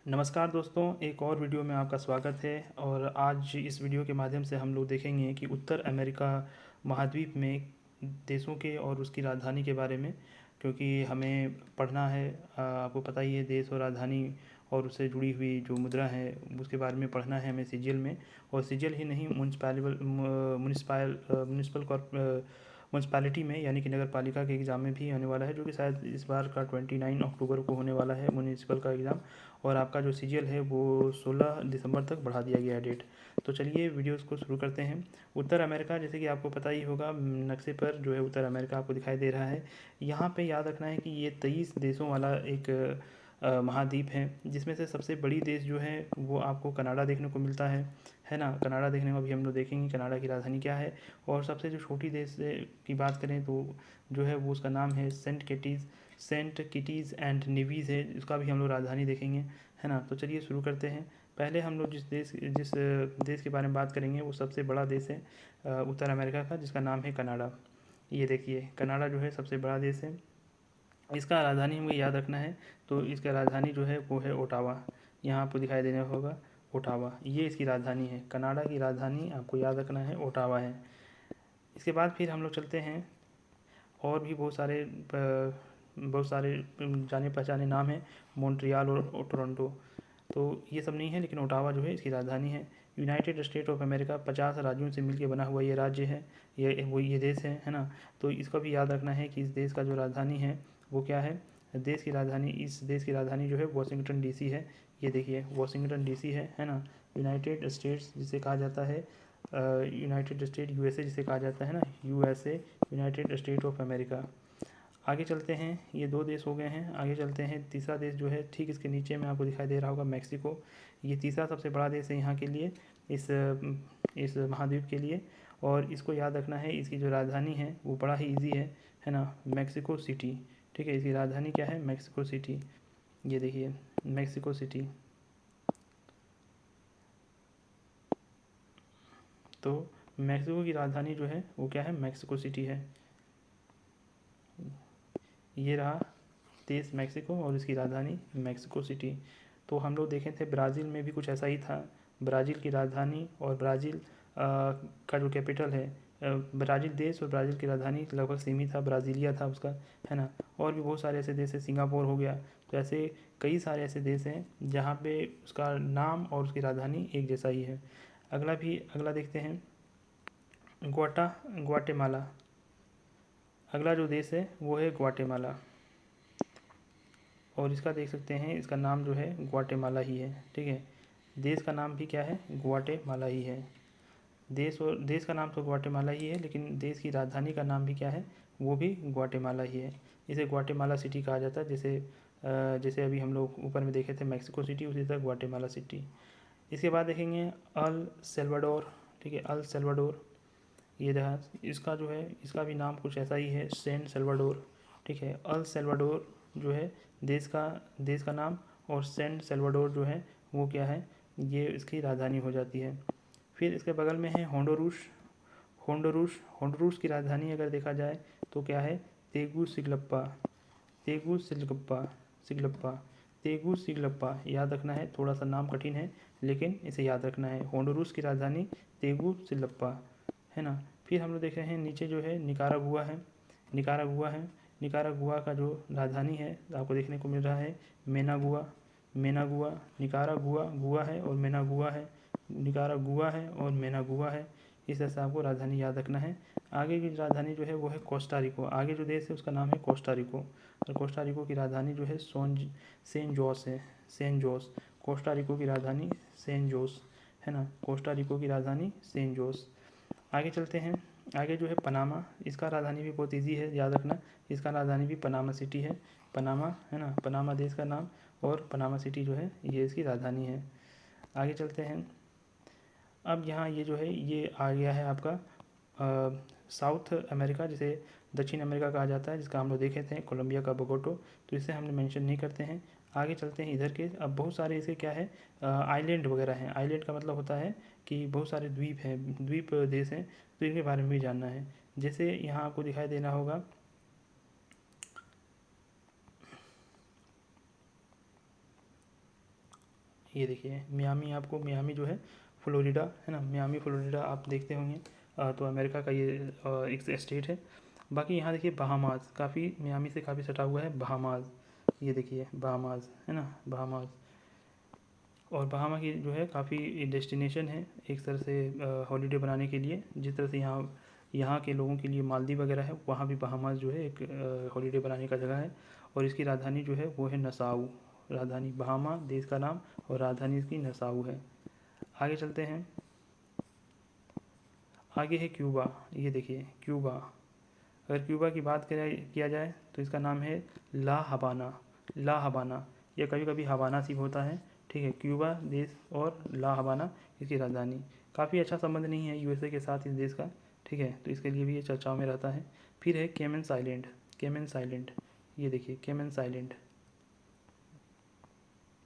नमस्कार दोस्तों, एक और वीडियो में आपका स्वागत है। और आज इस वीडियो के माध्यम से हम लोग देखेंगे कि उत्तर अमेरिका महाद्वीप में देशों के और उसकी राजधानी के बारे में, क्योंकि हमें पढ़ना है। आपको पता ही है, देश और राजधानी और उससे जुड़ी हुई जो मुद्रा है उसके बारे में पढ़ना है हमें सीजीएल में। और सीजीएल ही नहीं, म्यूनसिपैलिटी में यानी कि नगर पालिका के एग्ज़ाम में भी आने वाला है, जो कि शायद इस बार का 29 अक्टूबर को होने वाला है म्यूनसिपल का एग्ज़ाम। और आपका जो सीजीएल है वो 16 दिसंबर तक बढ़ा दिया गया है डेट। तो चलिए वीडियोस को शुरू करते हैं। उत्तर अमेरिका, जैसे कि आपको पता ही होगा, नक्शे पर जो है उत्तर अमेरिका आपको दिखाई दे रहा है। यहाँ पे याद रखना है कि ये 23 देशों वाला एक महाद्वीप है, जिसमें से सबसे बड़ी देश जो है वो आपको कनाडा देखने को मिलता है ना। कनाडा देखने को अभी हम लोग देखेंगे कनाडा की राजधानी क्या है। और सबसे जो छोटी देश की बात करें तो जो है वो उसका नाम है सेंट किटीज़ एंड नेवीज़ है, उसका भी हम लोग राजधानी देखेंगे, है ना। तो चलिए शुरू करते हैं। पहले हम लोग जिस देश के बारे में बात करेंगे वो सबसे बड़ा देश है उत्तर अमेरिका का, जिसका नाम है कनाडा। ये देखिए, कनाडा जो है सबसे बड़ा देश है। इसका राजधानी हमें याद रखना है, तो इसका राजधानी जो है वो है ओटावा। यहाँ आपको दिखाई देने होगा ओटावा, ये इसकी राजधानी है। कनाडा की राजधानी आपको याद रखना है ओटावा है। इसके बाद फिर हम लोग चलते हैं, और भी बहुत सारे जाने पहचाने नाम हैं, मॉन्ट्रियल और टोरंटो। तो ये सब नहीं है, लेकिन ओटावा जो है इसकी राजधानी है। यूनाइटेड स्टेट ऑफ अमेरिका 50 राज्यों से मिलकर बना हुआ ये राज्य है, ये देश है ना। तो इसका भी याद रखना है कि इस देश का जो राजधानी है वो क्या है। इस देश की राजधानी जो है वाशिंगटन डीसी है। ये देखिए, वाशिंगटन डीसी है ना। यूनाइटेड स्टेट्स जिसे कहा जाता है, यूनाइटेड स्टेट यूएसए जिसे कहा जाता है ना, USA, United state of America. आगे चलते हैं, ये दो देश हो गए हैं। आगे चलते हैं, तीसरा देश जो है ठीक इसके नीचे में आपको दिखाई दे रहा होगा, मैक्सिको। ये तीसरा सबसे बड़ा देश है यहाँ के लिए, इस महाद्वीप के लिए। और इसको याद रखना है, इसकी जो राजधानी है वो बड़ा ही ईजी है ना, मैक्सिको सिटी। ठीक है, इसकी राजधानी क्या है, मैक्सिको सिटी। ये देखिए, मैक्सिको सिटी। तो मैक्सिको की राजधानी जो है वो क्या है, मैक्सिको सिटी है। ये रहा देश मैक्सिको और इसकी राजधानी मैक्सिको सिटी। तो हम लोग देखे थे ब्राज़ील में भी कुछ ऐसा ही था। ब्राज़ील की राजधानी और ब्राज़ील का जो कैपिटल है, ब्राज़ील देश और ब्राज़ील की राजधानी लगभग सेम ही था, ब्राज़ीलिया था उसका, है ना। और भी बहुत सारे ऐसे देश है, सिंगापुर हो गया। तो ऐसे कई सारे ऐसे देश हैं जहाँ पे उसका नाम और उसकी राजधानी एक जैसा ही है। अगला देखते हैं, ग्वाटेमाला। अगला जो देश है वो है ग्वाटेमाला। और इसका देख सकते हैं, इसका नाम जो है ग्वाटेमाला ही है। ठीक है, देश का नाम भी क्या है, ग्वाटेमाला ही है। देश का नाम तो ग्वाटेमाला ही है, लेकिन देश की राजधानी का नाम भी क्या है, वो भी ग्वाटेमाला ही है। इसे ग्वाटेमाला सिटी कहा जाता है। जैसे अभी हम लोग ऊपर में देखे थे मैक्सिको सिटी, उसी तरह ग्वाटेमाला सिटी। इसके बाद देखेंगे अल सेल्वाडोर। ठीक है, अल सेल्वाडोर, ये रहा। इसका जो है, इसका भी नाम कुछ ऐसा ही है, सैन सेल्वाडोर। ठीक है, अल सेल्वाडोर जो है देश का नाम, और सैन सेल्वाडोर जो है वो क्या है, ये इसकी राजधानी हो जाती है। फिर इसके बगल में है होंडुरुस की राजधानी अगर देखा जाए तो क्या है, तेगुसिगलप्पा। तेगुसिगलप्पा सिगलप्पा तेगुसिगलप्पा याद रखना है, थोड़ा सा नाम कठिन है लेकिन इसे याद रखना है। होंडुरुस की राजधानी तेगुसिगलप्पा, है ना। फिर हम लोग देख रहे हैं नीचे जो है निकारागुआ का जो राजधानी है आपको देखने को मिल रहा है, मेनागुआ। निकारागुआ गुआ है और मेनागुआ है, निकारागुआ है और मेनागुआ है। इस तरह से आपको राजधानी याद रखना है। आगे की राजधानी जो है वो है कोस्टारिको। आगे जो देश है उसका नाम है कोस्टारिको, और कोस्टारिको की राजधानी जो है सेन जोस है, सेन जोस। कोस्टारिको की राजधानी सेन जोस, है ना। कोस्टारिको की राजधानी सेन जोस। आगे चलते हैं, आगे जो है पनामा। इसका राजधानी भी बहुत इजी है याद रखना, इसका राजधानी भी पनामा सिटी है। पनामा, है ना, पनामा देश का नाम, और पनामा सिटी जो है ये इसकी राजधानी है। आगे चलते हैं, अब यहाँ ये जो है ये आ गया है आपका साउथ अमेरिका, जिसे दक्षिण अमेरिका कहा जाता है, जिसका हम लोग देखे थे कोलंबिया का बोगोटो, तो इसे हमने मेंशन नहीं करते हैं। आगे चलते हैं इधर के, अब बहुत सारे इसे क्या है, आइलैंड वगैरह हैं। आइलैंड का मतलब होता है कि बहुत सारे द्वीप हैं, द्वीप देश हैं, तो इनके बारे में भी जानना है। जैसे यहाँ आपको दिखाई देना होगा, ये देखिए मियामी, आपको मियामी जो है फ्लोरिडा है ना, मियामी फ्लोरिडा आप देखते होंगे। तो अमेरिका का ये एक स्टेट है। बाकी यहाँ देखिए बहामास, काफ़ी मियामी से काफ़ी सटा हुआ है बहामास। ये देखिए बहामास है ना, बहामास। और बहामा की जो है काफ़ी डेस्टिनेशन है एक तरह से हॉलीडे बनाने के लिए। जिस तरह से यहाँ के लोगों के लिए मालदीव वगैरह है, वहाँ भी बहामास जो है एक हॉलीडे बनाने का जगह है। और इसकी राजधानी जो है वो है नसाऊ। राजधानी बहामा देश का नाम, और राजधानी इसकी नसाऊ है। आगे चलते हैं। आगे है क्यूबा। ये देखिए क्यूबा। अगर क्यूबा की बात किया जाए तो इसका नाम है ला हबाना। ला हबाना, या कभी कभी हबाना सी होता है। ठीक है, क्यूबा देश और ला हबाना इसकी राजधानी। काफ़ी अच्छा संबंध नहीं है यूएसए के साथ इस देश का। ठीक है, तो इसके लिए भी ये चर्चाओं में रहता है। फिर है केमेंस आइलैंड। केमेंस आइलैंड, ये देखिए केमेंस आइलैंड।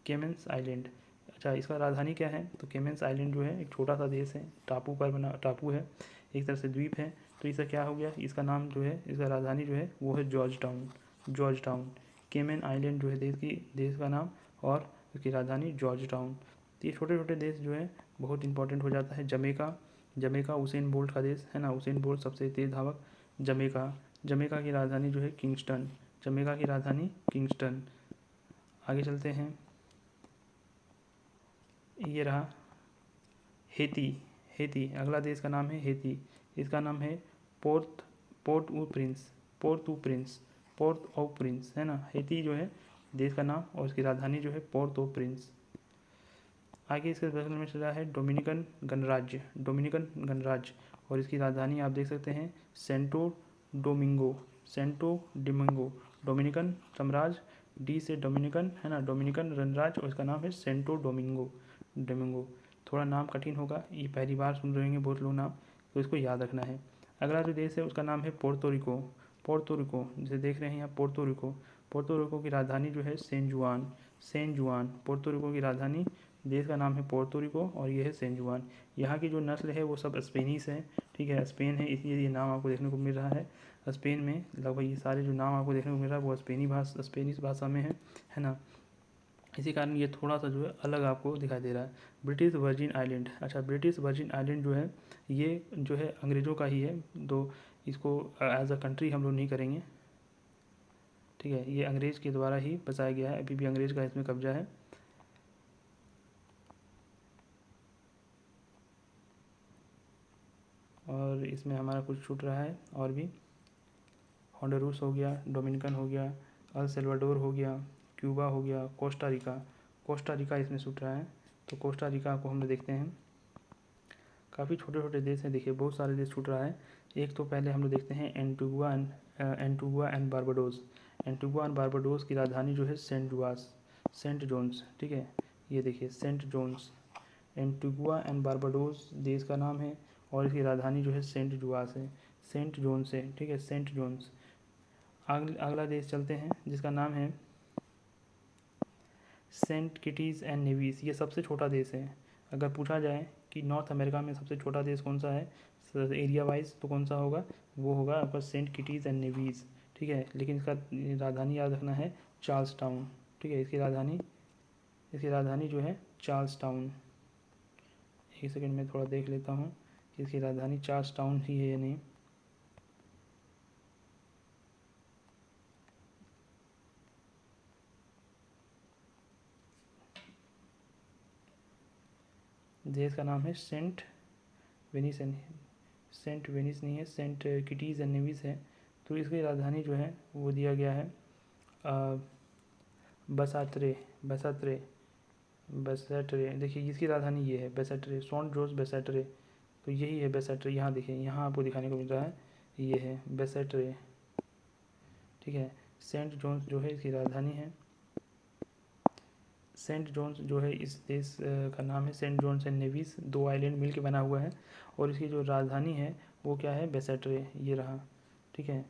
केमेंस आइलैंड, अच्छा इसका राजधानी क्या है? तो केमेंस आइलैंड जो है एक छोटा सा देश है, टापू पर बना टापू है, एक तरह से द्वीप है। तो इसका क्या हो गया, इसका नाम जो है, इसका राजधानी जो है वो है George town. George town, Cayman island जो है देश का नाम, और इसकी राजधानी जॉर्ज टाउन। तो ये छोटे छोटे देश जो है बहुत इंपॉर्टेंट हो जाता है। जमेका, जमेका उसेन बोल्ट का देश है ना, उसेन बोल्ट सबसे तेज़ धावक। जमेका, जमेका की राजधानी जो है किंगस्टन। जमेका की राजधानी किंगस्टन। आगे चलते हैं। ये रहा हेती। हेती, अगला देश का नाम है हेती। इसका नाम है पोर्ट पोर्ट ओ प्रिंस। पोर्ट ओ प्रिंस, पोर्ट ओ प्रिंस है ना। हेती जो है देश का नाम, और इसकी राजधानी जो है पोर्ट ओ प्रिंस। आगे इसके बगल में चला है डोमिनिकन गणराज्य। डोमिनिकन गणराज्य, और इसकी राजधानी आप देख सकते हैं Santo Domingo. Santo Domingo, Dominican साम्राज्य, डी से डोमिनिकन है ना, डोमिनिकन गणराज्य, और इसका नाम है सेंटो डोमिंगो। डोमिंगो, थोड़ा नाम कठिन होगा, ये पहली बार सुन रहे हैं बहुत लोग नाम, तो इसको याद रखना है। अगला जो देश है उसका नाम है पोर्तो रिको। पोर्तो रिको, जिसे देख रहे हैं यहाँ पोर्तो रिको। पोर्तो रिको की राजधानी जो है सेन जुआन। सेन जुआन, पोर्तो रिको की राजधानी, देश का नाम है पोर्तो रिको, और ये है सेन जुआन। यहाँ की जो नस्ल है वो सब स्पेनिश है। ठीक है, स्पेन है, इसलिए ये नाम आपको देखने को मिल रहा है। स्पेन में लगभग ये सारे जो नाम आपको देखने को मिल रहा है वो स्पेनिश भाषा में है ना। इसी कारण ये थोड़ा सा जो है अलग आपको दिखाई दे रहा है। ब्रिटिश वर्जिन आइलैंड, अच्छा ब्रिटिश वर्जिन आइलैंड जो है ये जो है अंग्रेज़ों का ही है, तो इसको एज अ कंट्री हम लोग नहीं करेंगे। ठीक है, ये अंग्रेज़ के द्वारा ही बसाया गया है, अभी भी अंग्रेज़ का इसमें कब्जा है। और इसमें हमारा कुछ छूट रहा है और भी। होंडुरास हो गया, डोमिनिकन हो गया, अल सल्वाडोर हो गया, क्यूबा हो गया, कोस्टा रिका। कोस्टा रिका इसमें छूट रहा है, तो कोस्टा रिका को हम लोग देखते हैं। काफ़ी छोटे छोटे देश हैं, देखिए बहुत सारे देश छूट रहा है। एक तो पहले हम लोग देखते हैं Antigua and Barbados. Antigua and Barbados की राजधानी जो है सेंट जोन्स। ठीक है, ये देखिए Saint John's. Antigua and Barbados देश का नाम है, और इसकी राजधानी जो है सेंट जुआस है, सेंट जोन्स है। ठीक है, सेंट जोन्स। अगला देश चलते हैं जिसका नाम है सेंट किटीज़ एंड नेवीस। ये सबसे छोटा देश है। अगर पूछा जाए कि नॉर्थ अमेरिका में सबसे छोटा देश कौन सा है एरिया वाइज, तो कौन सा होगा? वो होगा आपका सेंट किटीज़ एंड नेवीस। ठीक है, लेकिन इसका राजधानी याद रखना है चार्ल्स टाउन। ठीक है, इसकी राजधानी जो है चार्ल्स टाउन। एक सेकंड में थोड़ा देख लेता हूँ कि इसकी राजधानी चार्ल्स टाउन ही है या नहीं। देश का नाम है Saint Venice and Saint Venice नहीं है, सेंट किटीज़ एंड नेविस है। तो इसकी राजधानी जो है वो दिया गया है बसात्रे। बसात्रे, बेसेट्रे, देखिए इसकी राजधानी ये है बेसेट्रे, सॉन्ट जोस बेसेट्रे। तो यही है बेसेट्रे, यहाँ देखिए यहाँ आपको दिखाने को मिल रहा है, ये है बेसेट्रे। ठीक है, सेंट जोन्स जो है इसकी राजधानी है। सेंट जोन्स जो है इस देश का नाम है सेंट जोन्स एंड नेविस, दो आइलैंड मिल के बना हुआ है, और इसकी जो राजधानी है वो क्या है? बेसेट्रे, ये रहा। ठीक है,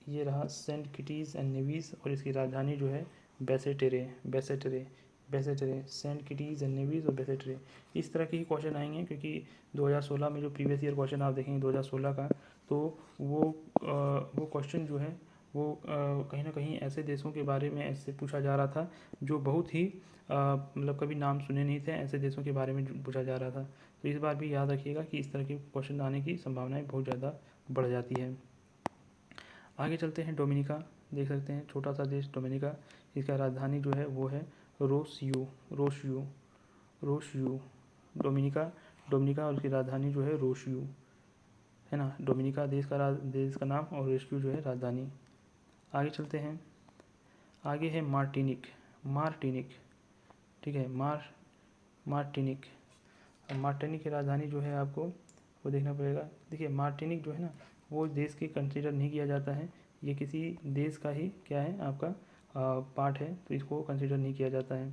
ये रहा सेंट किटीज़ एंड नेविस, और इसकी राजधानी जो है बेसेटेरे। बेसेटेरे, बेसेटेरे, सेंट किटीज़ एंड नेविस और बेसेटेरे। इस तरह के ही क्वेश्चन आएंगे, क्योंकि 2016 में जो प्रीवियस ईयर क्वेश्चन आप देखेंगे 2016 का, तो वो क्वेश्चन जो है वो कहीं ना कहीं ऐसे देशों के बारे में ऐसे पूछा जा रहा था जो बहुत ही मतलब कभी नाम सुने नहीं थे, ऐसे देशों के बारे में पूछा जा रहा था। तो इस बार भी याद रखिएगा कि इस तरह के क्वेश्चन आने की संभावनाएं बहुत ज़्यादा बढ़ जाती है। आगे चलते हैं, डोमिनिका देख सकते हैं, छोटा सा देश डोमिनिका। इसका राजधानी जो है वो है रोसियो रोशियो रोशियो डोमिनिका। डोमिनिका और उसकी राजधानी जो है रोशियो, है ना। डोमिनिका देश का नाम और रोशियो जो है राजधानी। आगे चलते हैं, आगे है मार्टिनिक। मार्टिनिक, ठीक है, मार्टिनिक। अब मार्टिनिक की राजधानी जो है आपको वो देखना पड़ेगा। देखिए मार्टिनिक जो है ना, वो देश की कंसिडर नहीं किया जाता है, ये किसी देश का ही क्या है आपका पार्ट है, तो इसको कंसिडर नहीं किया जाता है।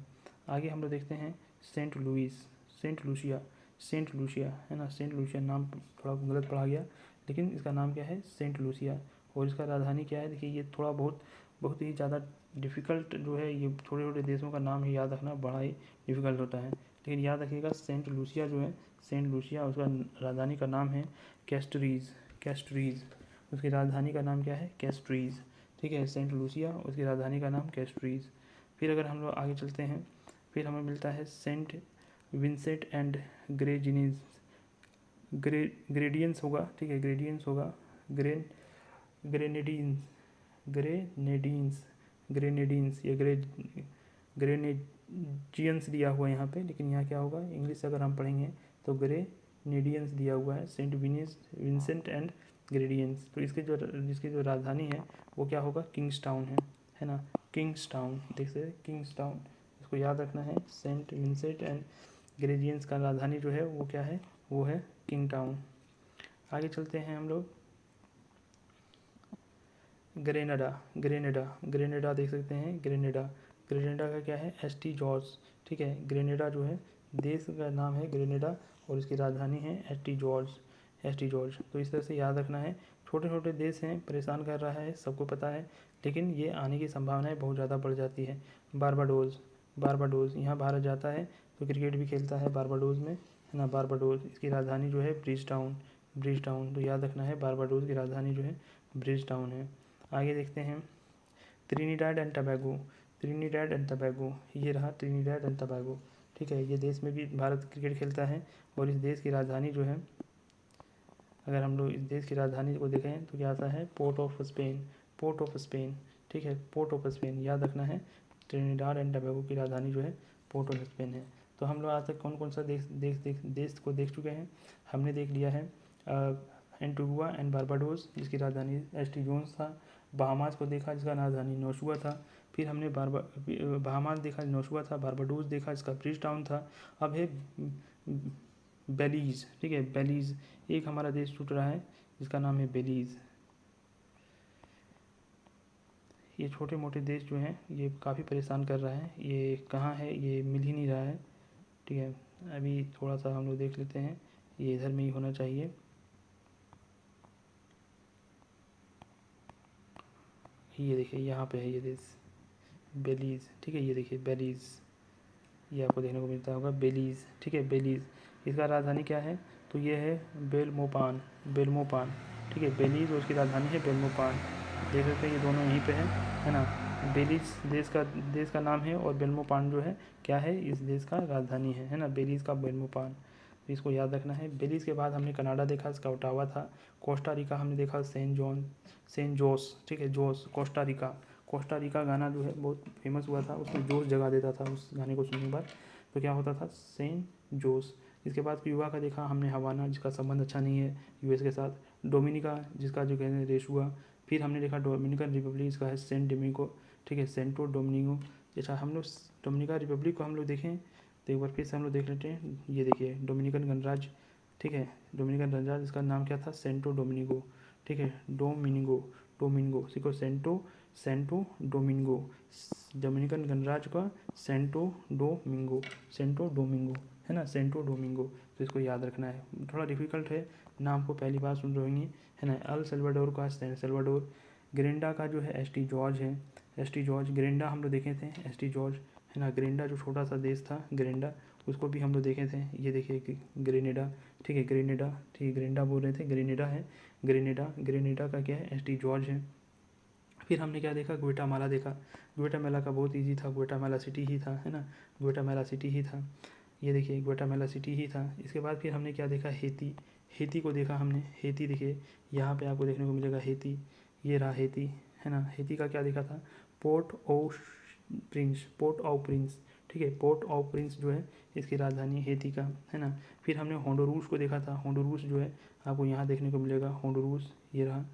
आगे हम लोग देखते हैं Saint Louis, Saint Lucia, Saint Lucia, है ना। सेंट लूसिया नाम थोड़ा गलत पढ़ा गया, लेकिन इसका नाम क्या है, सेंट लूसिया। और इसका राजधानी क्या है, देखिए ये थोड़ा बहुत ही ज़्यादा डिफ़िकल्ट जो है, ये छोटे छोटे देशों का नाम ही याद रखना बड़ा ही डिफ़िकल्ट होता है। लेकिन याद रखिएगा सेंट लूसिया जो है, सेंट लूसिया, उसका राजधानी का नाम है कैस्टरीज़, कैस्टरीज़। उसकी राजधानी का नाम क्या है, कैस्टरीज़, ठीक है। सेंट लूसिया, उसकी राजधानी का नाम कैस्टरीज़। फिर अगर हम लोग आगे चलते हैं, फिर हमें मिलता है सेंट विंसेंट एंड ग्रेजिनीज, ग्रेडियंस होगा, ठीक है, ग्रेडियंस होगा, ग्रेनेडीन्स, ग्रेनेडीन्स, ग्रेनेडीन्स, ये ग्रेनेजियंस दिया हुआ है यहाँ पे, लेकिन यहाँ क्या होगा, इंग्लिश से अगर हम पढ़ेंगे तो ग्रेनेडियंस दिया हुआ है, सेंट विंसेंट एंड ग्रेडियंस। तो जिसकी जो राजधानी है वो क्या होगा, किंग्स टाउन है ना, किंग्स टाउन। देख सकते हैं किंग्स टाउन, इसको याद रखना है। सेंट विंसेंट एंड ग्रेडियंस का राजधानी जो है वो क्या है, वो है किंग टाउन। आगे चलते हैं हम लोग, ग्रेनेडा, ग्रेनेडा, ग्रेनेडा देख सकते हैं, ग्रेनेडा। ग्रेनेडा का क्या है, एसटी जॉर्ज, ठीक है। ग्रेनेडा जो है देश का नाम है ग्रेनेडा, और इसकी राजधानी है एसटी जॉर्ज, एसटी जॉर्ज। तो इस तरह से याद रखना है। छोटे छोटे देश हैं, परेशान कर रहा है, सबको पता है, लेकिन ये आने की संभावनाएं बहुत ज़्यादा बढ़ जाती है। बारबाडोज, बारबाडोज, यहाँ भारत जाता है तो क्रिकेट भी खेलता है बारबाडोज में, है ना। बारबाडोज, इसकी राजधानी जो है ब्रिज टाउन, ब्रिज टाउन। तो याद रखना है बारबाडोज की राजधानी जो है ब्रिज टाउन है। आगे देखते हैं त्रिनिडाड एंड टबैगो, त्रिनिडाड एंड टबैगो, ये रहा त्रिनिडाड एंड टबैगो, ठीक है। ये देश में भी भारत क्रिकेट खेलता है, और इस देश की राजधानी जो है, अगर हम लोग इस देश की राजधानी को देखें तो क्या आता है, port of Spain, port of Spain, ठीक है, पोर्ट ऑफ स्पेन। याद रखना है ट्रिनिडाड एंड टबैगो की राजधानी जो है पोर्ट ऑफ स्पेन है। तो हम लोग आज तक कौन कौन सा देश को देख चुके हैं। हमने देख लिया है एंटीगुआ एंड बारबाडोस, जिसकी राजधानी एसटी जोन्स था। बहामास को देखा, जिसका राजधानी नौशुआ था। फिर हमने बहामास देखा, नौशुआ था। बारबाडोस देखा, जिसका ब्रिज टाउन था। अब है बेलीज़, ठीक है, बेलीज़। एक हमारा देश छूट रहा है जिसका नाम है बेलीज़। ये छोटे मोटे देश जो हैं ये काफ़ी परेशान कर रहा है, ये कहाँ है, ये मिल ही नहीं रहा है, ठीक है। अभी थोड़ा सा हम लोग देख लेते हैं, ये इधर में ही होना चाहिए। ये देखिए यहाँ पे है ये देश बेलीज़, ठीक है। ये देखिए बेलीज़, ये आपको देखने को मिलता होगा बेलीज़, ठीक है, बेलीज़। इसका राजधानी क्या है, तो ये है बेलमोपान, बेलमोपान, ठीक है। बेलीज़ और उसकी राजधानी है बेलमोपान। देख सकते हैं ये दोनों यहीं पे है ना। बेलीज़ देश का नाम है, और बेलमोपान जो है क्या है, इस देश का राजधानी है ना, बेलीज़ का बेलमोपान। तो इसको याद रखना है। बेलीज़ के बाद हमने कनाडा देखा, इसका ओटावा था। कोस्टा रिका हमने देखा, सेंट जोस, ठीक है, जोस, कोस्टा रिका। कोस्टा रिका गाना जो है बहुत फेमस हुआ था, उसमें जोश जगा देता था उस गाने को सुनने के बाद। तो क्या होता था, सेंट जोस। इसके बाद क्यूबा का देखा हमने, हवाना, जिसका संबंध अच्छा नहीं है यूएस के साथ। डोमिनिका, जिसका जो कहते हैं रेशुआ। फिर हमने देखा डोमिनिकन रिपब्लिक, इसका है सेंट डोमिंगो, ठीक है, सेंटो डोमिनिगो। अच्छा, हम लोग डोमिनिका रिपब्लिक को हम लोग देखें तो एक बार फिर से हम लोग देख लेते हैं। ये देखिए डोमिनिकन गणराज्य, ठीक है, डोमिनिकन गणराज्य, इसका नाम क्या था, सेंटो डोमिनिगो, ठीक है, डोमिनिगो, डोमिनिगो, सीखो, सेंटो, सेंटो डोमिंगो, डोमिनिकन गणराज्य का सेंटो डोमिंगो, सेंटो डोमिंगो, है ना, सेंटो डोमिंगो। तो इसको याद रखना है, थोड़ा डिफिकल्ट है, नाम को पहली बार सुन रहे होंगे, है ना। अल सल्वाडोर का सैन सल्वाडोर। ग्रेंडा का जो है एसटी जॉर्ज है, एसटी जॉर्ज। ग्रेंडा हम लोग देखे थे, एसटी जॉर्ज, है ना। ग्रेंडा जो छोटा सा देश था ग्रेंडा, उसको भी हम लोग देखे थे। ये देखिए कि ग्रेनेडा, ठीक है, ग्रेनेडा, ठीक है, ग्रेंडा बोल रहे थे, ग्रेनेडा है, ग्रेनेडा। ग्रेनेडा का क्या है, एसटी जॉर्ज है। फिर हमने क्या देखा, ग्वाटेमाला देखा। ग्वाटेमाला का बहुत इजी था, ग्वाटेमाला सिटी ही था, है ना, ग्वाटेमाला सिटी ही था। ये देखिए ग्वाटेमाला सिटी ही था। इसके बाद फिर हमने क्या देखा, हेती। हेती को देखा हमने। हेती देखिए यहाँ पे आपको देखने को मिलेगा हेती, ये रहा हेती, है ना। हेती का क्या देखा था, पोर्ट ऑ प्रिंस, पोर्ट ऑ प्रिंस, ठीक है, पोर्ट ऑ प्रिंस जो है इसकी राजधानी हेती का, है ना। फिर हमने होंडुरास को देखा था। होंडुरास जो है आपको यहाँ देखने को मिलेगा, होंडुरास, ये रहा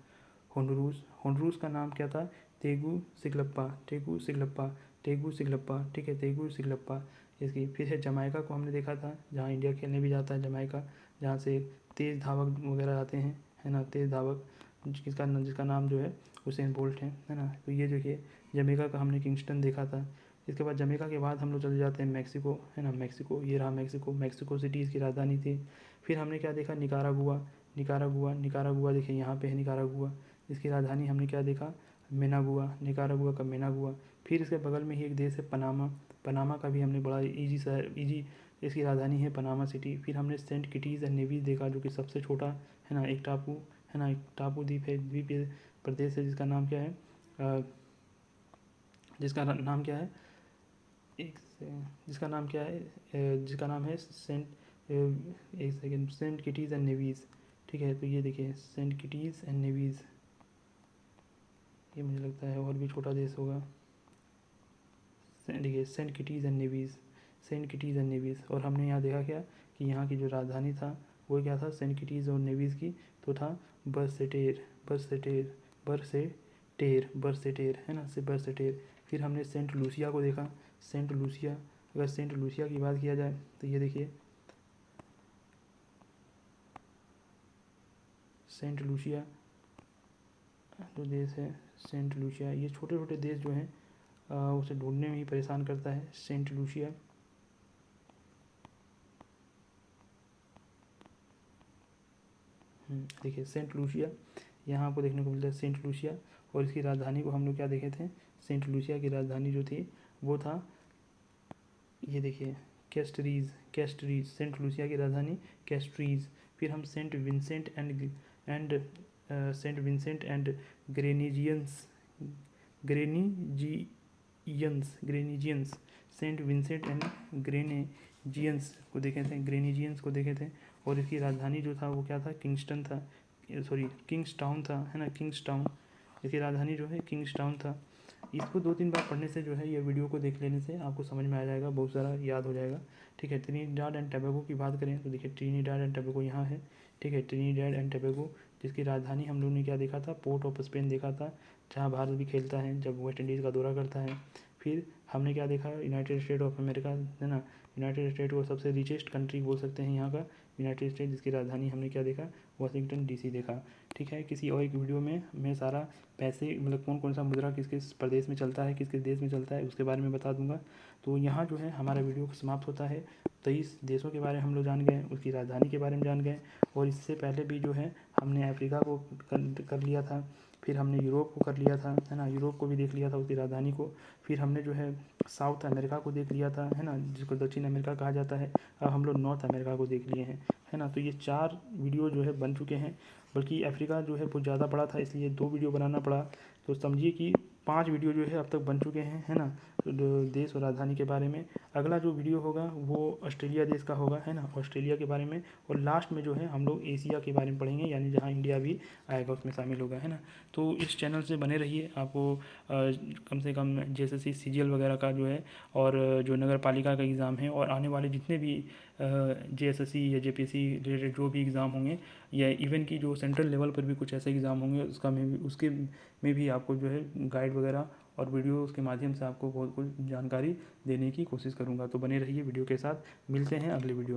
होंडुरास। होंडुरास का नाम क्या था, तेगू सिगलप्पा, तेगू सिगलप्पा, तेगू सिगलप्पा, ठीक है, तेगू सिगलप्पा इसकी। फिर है जमाइका को हमने देखा था, जहाँ इंडिया खेलने भी जाता है जमाइका, जहाँ से तेज़ धावक वगैरह आते हैं, है ना, तेज़ धावक, जिसका नाम जो है उसेन बोल्ट है ना। तो ये देखिए जमैका का हमने किंगस्टन देखा था। इसके बाद जमैका के बाद हम लोग चले जाते हैं मैक्सिको, है ना, मैक्सिको, ये रहा मैक्सिको। मैक्सिको सिटी इसकी राजधानी थी। फिर हमने क्या देखा, निकारागुआ, निकारागुआ, निकारागुआ देखिए यहाँ पे है निकारागुआ, इसकी राजधानी हमने क्या देखा, मेनागुआ, निकारागुआ का मेनागुआ। फिर इसके बगल में ही एक देश है पनामा, पनामा का भी हमने बड़ा ईजी शहर, ईजी इसकी राजधानी है पनामा सिटी। फिर हमने सेंट किटीज़ एंड नेवीज़ देखा, जो कि सबसे छोटा, है ना, एक टापू, है ना, एक टापू द्वीप है, द्वीपीय प्रदेश है, जिसका नाम क्या है, जिसका नाम क्या है, एक जिसका नाम क्या है, जिसका नाम है सेंट, एक second, Saint Kitts and Nevis, ठीक है। तो ये देखिए सेंट किटीज़ एंड नेवीज़, ये मुझे लगता है और भी छोटा देश होगा। देखिए Saint Kitts and Nevis, Saint Kitts and Nevis. और हमने यहाँ देखा क्या कि यहाँ की जो राजधानी था वो क्या था, सेंट किटीज़ और नेवीज़ की, तो था बरसेटेर, बरसेटेर, बरसेटेर, बरसेटेर, है ना, से बरसेटेर। फिर हमने सेंट लूसिया को देखा, सेंट लूसिया। अगर सेंट लूसिया की बात किया जाए तो ये देखिए सेंट लूसिया जो देश है, सेंट लूसिया, ये छोटे छोटे देश जो हैं उसे ढूंढने में ही परेशान करता है, सेंट लूसिया। देखिए सेंट लूसिया, यहाँ आपको देखने को मिलता है सेंट लूसिया। और इसकी राजधानी को हम लोग क्या देखे थे, सेंट लूसिया की राजधानी जो थी वो था, ये देखिए कैस्टरीज, कैस्टरीज, सेंट लूसिया की राजधानी कैस्ट्रीज। फिर हम Saint Vincent and Saint Vincent and Grenadines, Grenadines, Grenadines, Saint Vincent and Grenadines को देखे थे, ग्रेनिजियंस को देखे थे। और इसकी राजधानी जो था वो क्या था, किंगस्टन था, सॉरी किंग्सटाउन था, है ना, किंग्सटाउन। इसकी राजधानी जो है किंग्सटाउन था। इसको 2-3 बार पढ़ने से जो है, ये वीडियो को देख लेने से आपको समझ में आ जाएगा, बहुत सारा याद हो जाएगा, ठीक है। ट्रिनिडाड एंड टोबैगो की बात करें तो देखिए ट्रिनिडाड एंड टोबैगो यहाँ है, ठीक है, ट्रिनिडाड एंड टोबैगो, जिसकी राजधानी हम लोग ने क्या देखा था, पोर्ट ऑफ स्पेन देखा था, जहाँ भारत भी खेलता है जब वेस्ट इंडीज़ का दौरा करता है। फिर हमने क्या देखा, यूनाइटेड स्टेट ऑफ अमेरिका, है ना, यूनाइटेड स्टेट को सबसे रिचेस्ट कंट्री बोल सकते हैं यहाँ का, यूनाइटेड स्टेट, जिसकी राजधानी हमने क्या देखा, वाशिंगटन डीसी देखा, ठीक है। किसी और एक वीडियो में मैं सारा पैसे, मतलब कौन कौन सा मुद्रा किस किस प्रदेश में चलता है, किस किस देश में चलता है, उसके बारे में बता दूंगा। तो यहाँ जो है हमारा वीडियो समाप्त होता है। 23 देशों के बारे में हम लोग जान गए, उसकी राजधानी के बारे में जान गए। और इससे पहले भी जो है हमने अफ्रीका को कर लिया था, फिर हमने यूरोप को कर लिया था, है ना, यूरोप को भी देख लिया था उसकी राजधानी को। फिर हमने जो है साउथ अमेरिका को देख लिया था, है ना, जिसको दक्षिण अमेरिका कहा जाता है। अब हम लोग नॉर्थ अमेरिका को देख लिए हैं, है ना। तो ये 4 वीडियो जो है बन चुके हैं, बल्कि अफ्रीका जो है बहुत ज़्यादा बड़ा था इसलिए 2 वीडियो बनाना पड़ा। तो समझिए कि 5 वीडियो जो है अब तक बन चुके हैं, है ना, तो देश और राजधानी के बारे में। अगला जो वीडियो होगा वो ऑस्ट्रेलिया देश का होगा, है ना, ऑस्ट्रेलिया के बारे में। और लास्ट में जो है हम लोग एशिया के बारे में पढ़ेंगे, यानी जहाँ इंडिया भी आएगा उसमें शामिल होगा, है ना। तो इस चैनल से बने रहिए, आपको कम से कम JSSC CGL वगैरह का जो है, और जो नगर पालिका का एग्ज़ाम है, और आने वाले जितने भी JSSC या JPSC रिलेटेड जो भी एग्ज़ाम होंगे, या इवन की जो सेंट्रल लेवल पर भी कुछ ऐसे एग्ज़ाम होंगे, उसके में भी आपको जो है गाइड वगैरह और वीडियोज़ के माध्यम से आपको बहुत कुछ जानकारी देने की कोशिश करूँगा। तो बने रहिए वीडियो के साथ, मिलते हैं अगले वीडियो में।